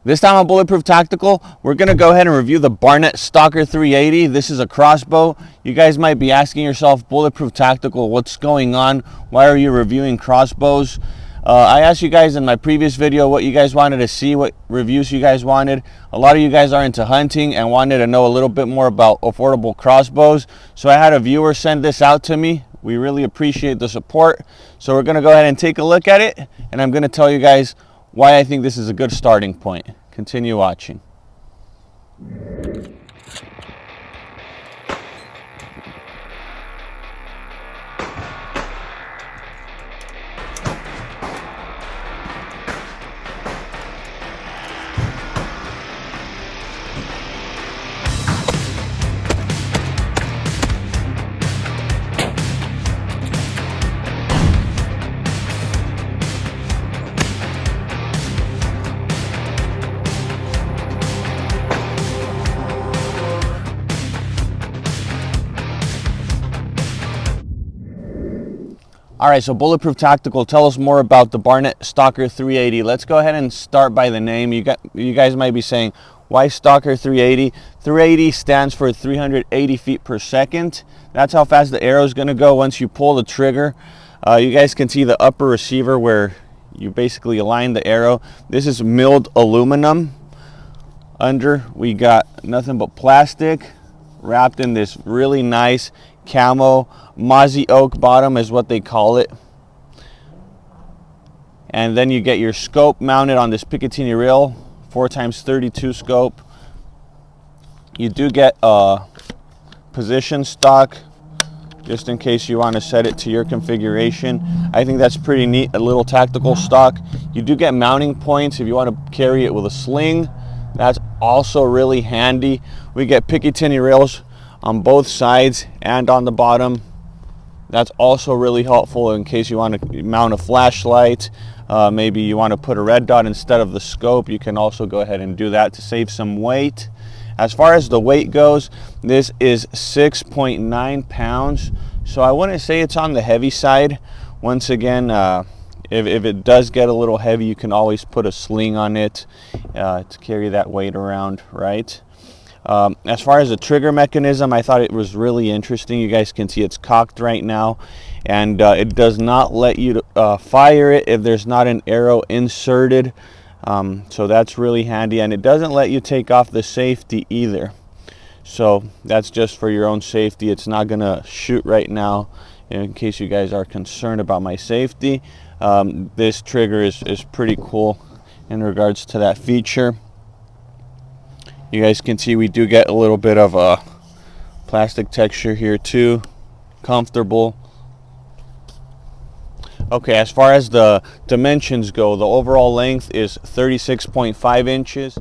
This time on Bulletproof Tactical, we're going to go ahead and review the Barnett Stalker 380. This is a crossbow. You guys might be asking yourself, Bulletproof Tactical, what's going on? Why are you reviewing crossbows? I asked you guys in my previous video what you guys wanted to see, what reviews you guys wanted. A lot of you guys are into hunting and wanted to know a little bit more about affordable crossbows. So I had a viewer send this out to me. We really appreciate the support. So we're going to go ahead and take a look at it, and I'm going to tell you guys why I think this is a good starting point. Continue watching. All right, so Bulletproof Tactical, tell us more about the Barnett Stalker 380. Let's go ahead and start by the name. You guys might be saying, why Stalker 380? 380 stands for 380 feet per second. That's how fast the arrow is going to go once you pull the trigger. You guys can see the upper receiver where you basically align the arrow. This is milled aluminum. Under, we got nothing but plastic wrapped in this really nice camo mozzie oak bottom is what they call it. And then you get your scope mounted on this Picatinny rail, 4x32 scope. You do get a position stock just in case you want to set it to your configuration. I think that's pretty neat, a little tactical stock. You do get mounting points if you want to carry it with a sling. That's also really handy. We get Picatinny rails on both sides and on the bottom. That's also really helpful in case you want to mount a flashlight. Maybe you want to put a red dot instead of the scope. You can also go ahead and do that to save some weight. As far as the weight goes, this is 6.9 pounds. So I wouldn't say it's on the heavy side. Once again, if it does get a little heavy, you can always put a sling on it to carry that weight around, right? As far as the trigger mechanism, I thought it was really interesting. You guys can see it's cocked right now, and it does not let you fire it if there's not an arrow inserted. So that's really handy, and it doesn't let you take off the safety either. So that's just for your own safety. It's not gonna shoot right now, in case you guys are concerned about my safety. This trigger is pretty cool in regards to that feature. You guys can see we do get a little bit of a plastic texture here too. Comfortable. Okay, as far as the dimensions go, the overall length is 36.5 inches.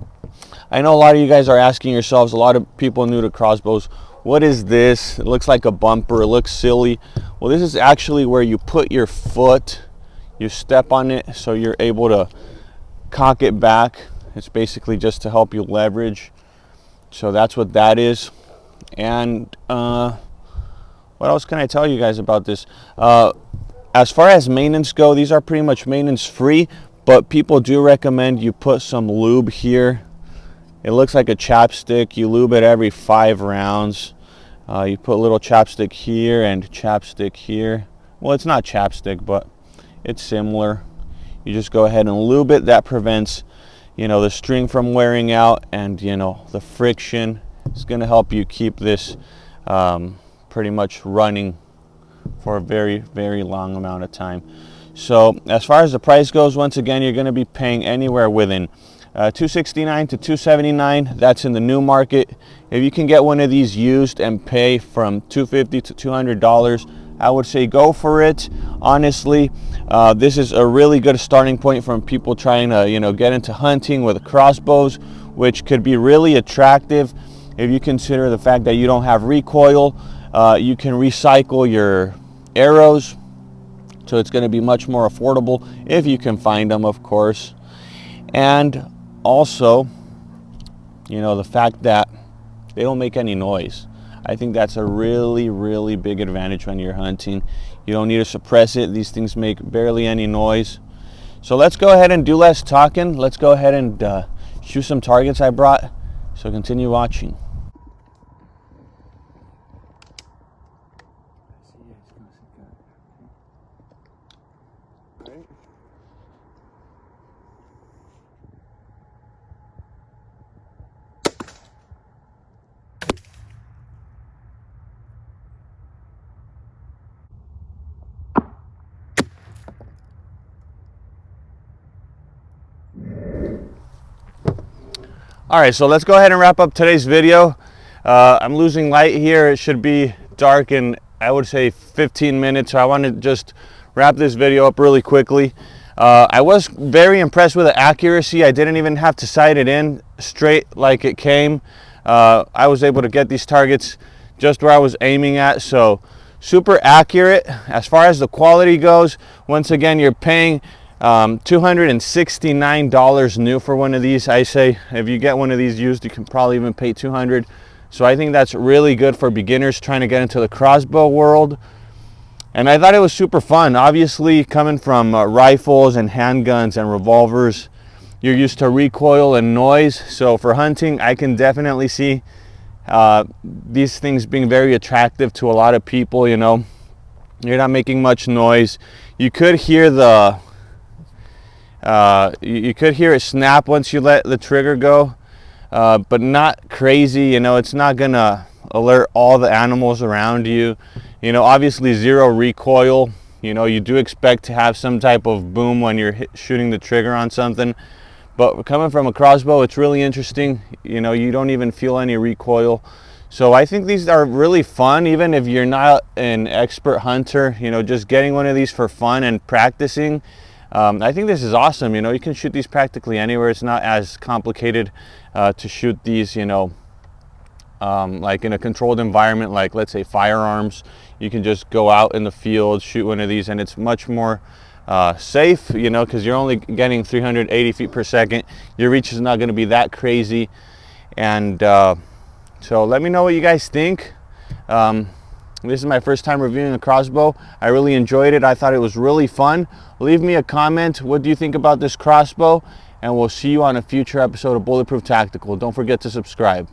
I know a lot of you guys are asking yourselves, a lot of people new to crossbows, what is this? It looks like a bumper, it looks silly. Well, this is actually where you put your foot, you step on it so you're able to cock it back. It's basically just to help you leverage. So that's what that is. And what else can I tell you guys about this? As far as maintenance go, these are pretty much maintenance free, but people do recommend you put some lube here. It looks like a chapstick. You lube it every 5 rounds. You put a little chapstick here and chapstick here. Well, it's not chapstick, but it's similar. You just go ahead and lube it. That prevents, you know, the string from wearing out, and you know, the friction is going to help you keep this pretty much running for a very, very long amount of time. So as far as the price goes, once again, you're going to be paying anywhere within $269 to $279. That's in the new market. If you can get one of these used and pay from $250 to $200, I would say go for it. Honestly, this is a really good starting point from people trying to, you know, get into hunting with crossbows, which could be really attractive if you consider the fact that you don't have recoil. You can recycle your arrows, so it's going to be much more affordable if you can find them, of course. And also, you know, the fact that they don't make any noise. I think that's a really, really big advantage when you're hunting. You don't need to suppress it. These things make barely any noise. So let's go ahead and do less talking. Let's go ahead and shoot some targets I brought. So continue watching. All right, so let's go ahead and wrap up today's video. I'm losing light here. It should be dark in, I would say, 15 minutes. So I want to just wrap this video up really quickly. I was very impressed with the accuracy. I didn't even have to sight it in straight like it came. I was able to get these targets just where I was aiming at. So super accurate. As far as the quality goes, once again, you're paying $269 new for one of these. I say if you get one of these used, you can probably even pay $200. So I think that's really good for beginners trying to get into the crossbow world. And I thought it was super fun. Obviously, coming from rifles and handguns and revolvers, you're used to recoil and noise. So for hunting, I can definitely see these things being very attractive to a lot of people. You know, you're not making much noise. You could hear the you could hear it snap once you let the trigger go, but not crazy. You know, it's not gonna alert all the animals around you. You know, obviously zero recoil. You know, you do expect to have some type of boom when you're shooting the trigger on something, but coming from a crossbow, it's really interesting. You know, you don't even feel any recoil. So I think these are really fun, even if you're not an expert hunter. You know, just getting one of these for fun and practicing. I think this is awesome. You know, you can shoot these practically anywhere. It's not as complicated to shoot these, you know, like in a controlled environment, like let's say firearms. You can just go out in the field, shoot one of these, and it's much more safe, you know, because you're only getting 380 feet per second. Your reach is not going to be that crazy. And so let me know what you guys think. This is my first time reviewing a crossbow. I really enjoyed it. I thought it was really fun. Leave me a comment. What do you think about this crossbow? And we'll see you on a future episode of Bulletproof Tactical. Don't forget to subscribe.